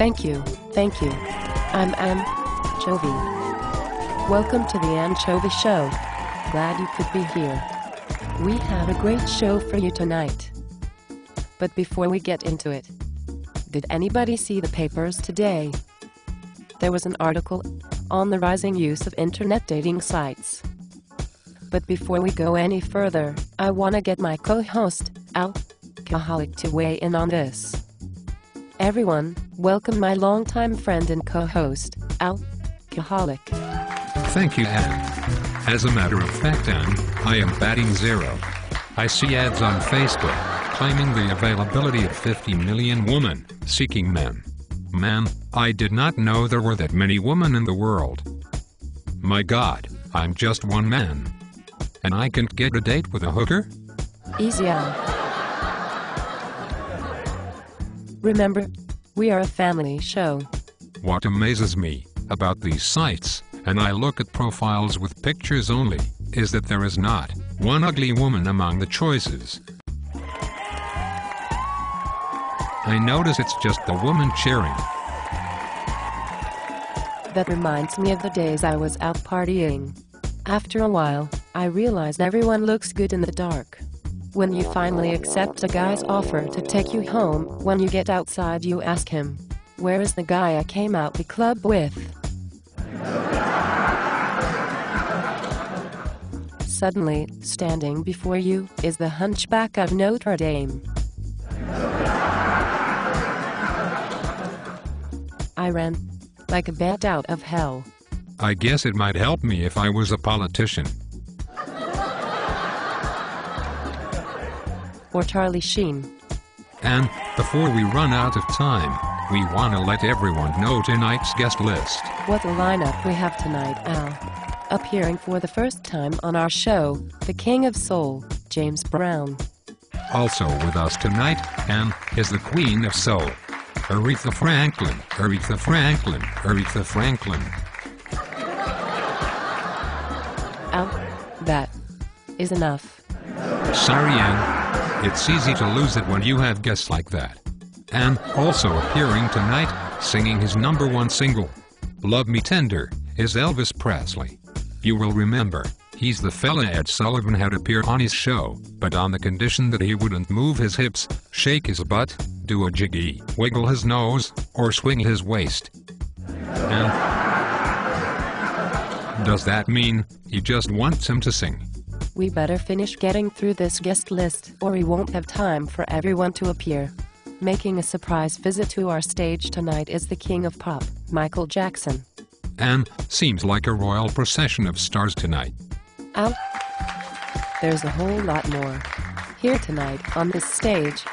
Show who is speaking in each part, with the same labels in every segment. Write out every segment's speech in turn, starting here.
Speaker 1: Thank you. I'm Ann Chovy. Welcome to the Ann Chovy Show. Glad you could be here. We have a great show for you tonight. But before we get into it, did anybody see the papers today? There was an article on the rising use of internet dating sites. But before we go any further, I want to get my co-host, Ann Coholic, to weigh in on this. Everyone, welcome my longtime friend and co-host, Ann Coholic.
Speaker 2: Thank you, Ann. As a matter of fact, Ann, I am batting zero. I see ads on Facebook claiming the availability of 50 million women seeking men. Man, I did not know there were that many women in the world. My God, I'm just one man. And I can't get a date with a hooker?
Speaker 1: Easy on. Remember, we are a family show.
Speaker 2: What amazes me about these sites, and I look at profiles with pictures only, is that there is not one ugly woman among the choices. I notice it's just the woman cheering.
Speaker 1: That reminds me of the days I was out partying. After a while, I realized everyone looks good in the dark. When you finally accept a guy's offer to take you home, when you get outside you ask him, "Where is the guy I came out the club with?" Suddenly, standing before you is the hunchback of Notre Dame. I ran like a bat out of hell.
Speaker 2: I guess it might help me if I was a politician.
Speaker 1: Or Charlie Sheen.
Speaker 2: And before we run out of time, we want to let everyone know tonight's guest list.
Speaker 1: What a lineup we have tonight, Al. Appearing for the first time on our show, the King of Soul, James Brown.
Speaker 2: Also with us tonight, Ann, is the Queen of Soul, Aretha Franklin.
Speaker 1: Al, that is enough.
Speaker 2: Sorry, Ann. It's easy to lose it when you have guests like that. And also appearing tonight, singing his #1 single, Love Me Tender, is Elvis Presley. You will remember, he's the fella Ed Sullivan had appear on his show, but on the condition that he wouldn't move his hips, shake his butt, do a jiggy, wiggle his nose, or swing his waist. And does that mean he just wants him to sing?
Speaker 1: We better finish getting through this guest list or we won't have time for everyone to appear. Making a surprise visit to our stage tonight is the King of Pop, Michael Jackson.
Speaker 2: And seems like a royal procession of stars tonight.
Speaker 1: Out. There's a whole lot more. Here tonight on this stage,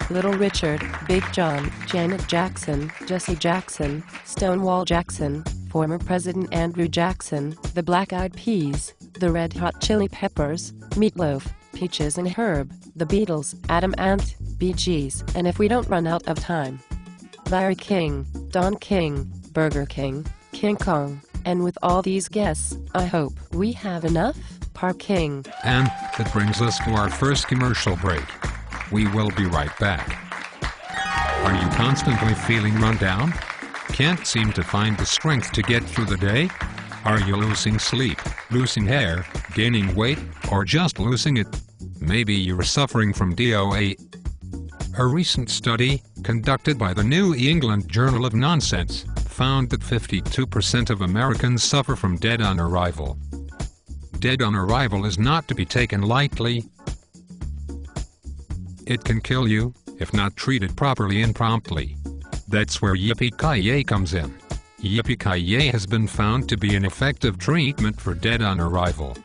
Speaker 1: Little Richard, Big John, Janet Jackson, Jesse Jackson, Stonewall Jackson, former President Andrew Jackson, the Black Eyed Peas, the Red Hot Chili Peppers, Meatloaf, Peaches and Herb, the Beatles, Adam Ant, Bee Gees, and if we don't run out of time, Larry King, Don King, Burger King, King Kong, and with all these guests, I hope we have enough parking.
Speaker 2: And that brings us to our first commercial break. We will be right back. Are you constantly feeling run down? Can't seem to find the strength to get through the day? Are you losing sleep, losing hair, gaining weight, or just losing it? Maybe you're suffering from DOA. A recent study, conducted by the New England Journal of Nonsense, found that 52% of Americans suffer from dead on arrival. Dead on arrival is not to be taken lightly. It can kill you, if not treated properly and promptly. That's where Yippee-Ki-Yay comes in. Yippee-Ki-Yay has been found to be an effective treatment for dead on arrival.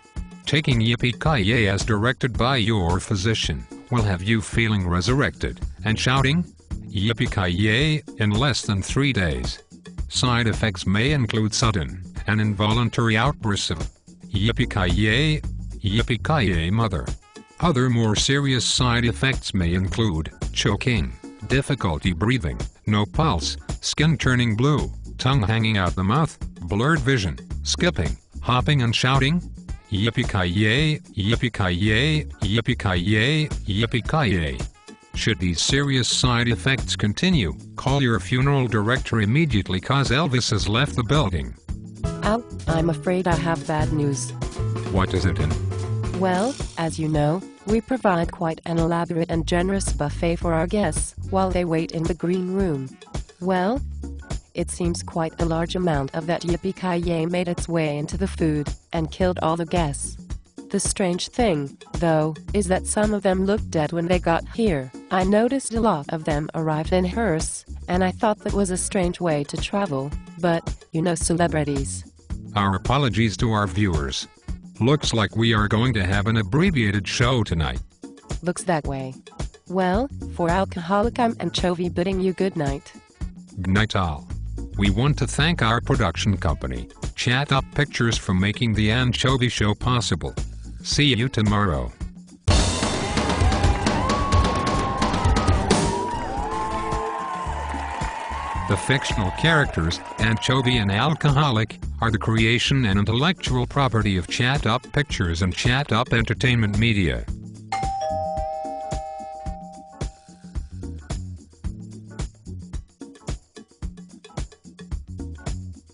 Speaker 2: Taking Yippee-Ki-Yay as directed by your physician will have you feeling resurrected and shouting, Yippee-Ki-Yay, in less than 3 days. Side effects may include sudden and involuntary outbursts of Yippee-Ki-Yay, Yippee-Ki-Yay mother. Other more serious side effects may include choking, difficulty breathing, no pulse, skin turning blue, tongue hanging out the mouth, blurred vision, skipping, hopping and shouting, Yippee-Ki-Yay, Yippee-Ki-Yay, Yippee-Ki-Yay, Yippee-Ki-Yay. Should these serious side effects continue, call your funeral director immediately cause Elvis has left the building.
Speaker 1: Ow, I'm afraid I have bad news.
Speaker 2: What is it in?
Speaker 1: Well, as you know, we provide quite an elaborate and generous buffet for our guests while they wait in the green room. Well, it seems quite a large amount of that yippee-ki-yay made its way into the food and killed all the guests. The strange thing, though, is that some of them looked dead when they got here. I noticed a lot of them arrived in hearse, and I thought that was a strange way to travel, but, you know, celebrities.
Speaker 2: Our apologies to our viewers. Looks like we are going to have an abbreviated show tonight.
Speaker 1: Looks that way. Well, for Alcoholic, I'm Ann Chovy bidding you good night.
Speaker 2: Good night all. We want to thank our production company, Chat Up Pictures, for making the Ann Chovy Show possible. See you tomorrow. The fictional characters, Ann Chovy and Alcoholic, are the creation and intellectual property of Chat Up Pictures and Chat Up Entertainment Media.